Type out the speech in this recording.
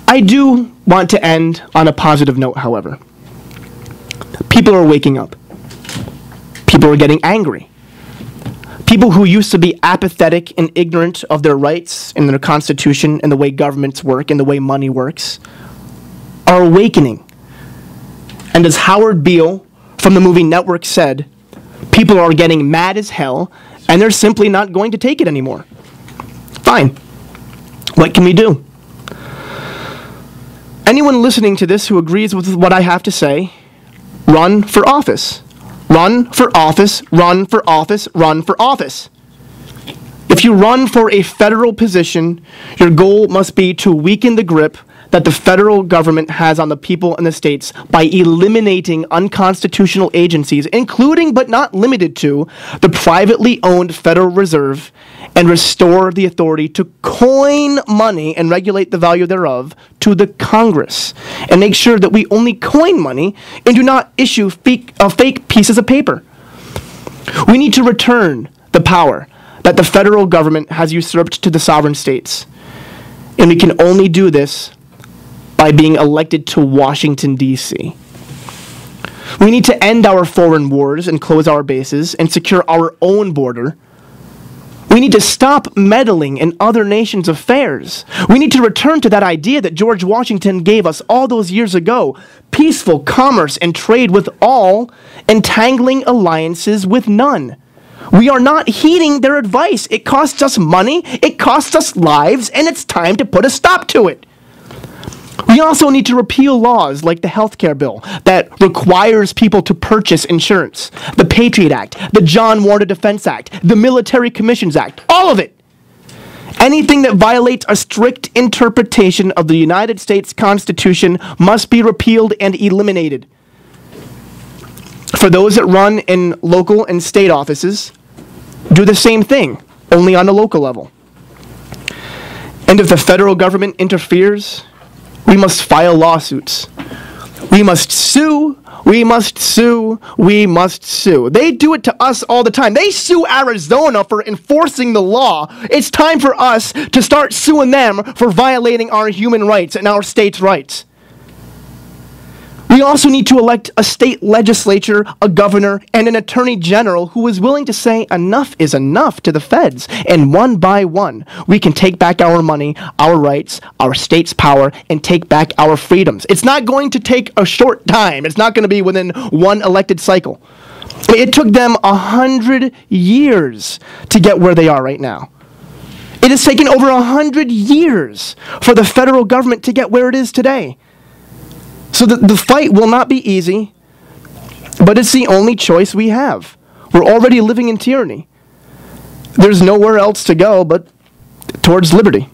I do want to end on a positive note, however. People are waking up. People are getting angry. People who used to be apathetic and ignorant of their rights and their constitution and the way governments work and the way money works are awakening. And as Howard Beale from the movie Network said, people are getting mad as hell and they're simply not going to take it anymore. Fine. What can we do? Anyone listening to this who agrees with what I have to say, run for office. Run for office, run for office, run for office. If you run for a federal position, your goal must be to weaken the grip that the federal government has on the people and the states by eliminating unconstitutional agencies, including but not limited to the privately owned Federal Reserve, and restore the authority to coin money and regulate the value thereof to the Congress, and make sure that we only coin money and do not issue fake pieces of paper. We need to return the power that the federal government has usurped to the sovereign states, and we can only do this by being elected to Washington, D.C. We need to end our foreign wars and close our bases and secure our own border. We need to stop meddling in other nations' affairs. We need to return to that idea that George Washington gave us all those years ago: peaceful commerce and trade with all, entangling alliances with none. We are not heeding their advice. It costs us money, it costs us lives, and it's time to put a stop to it. We also need to repeal laws like the healthcare bill that requires people to purchase insurance, the Patriot Act, the John Warner Defense Act, the Military Commissions Act, all of it. Anything that violates a strict interpretation of the United States Constitution must be repealed and eliminated. For those that run in local and state offices, do the same thing, only on a local level. And if the federal government interferes, we must file lawsuits. We must sue, we must sue, we must sue. They do it to us all the time. They sue Arizona for enforcing the law. It's time for us to start suing them for violating our human rights and our state's rights. We also need to elect a state legislature, a governor, and an attorney general who is willing to say enough is enough to the feds. And one by one, we can take back our money, our rights, our state's power, and take back our freedoms. It's not going to take a short time. It's not going to be within one elected cycle. It took them 100 years to get where they are right now. It has taken over 100 years for the federal government to get where it is today. So the fight will not be easy, but it's the only choice we have. We're already living in tyranny. There's nowhere else to go but towards liberty.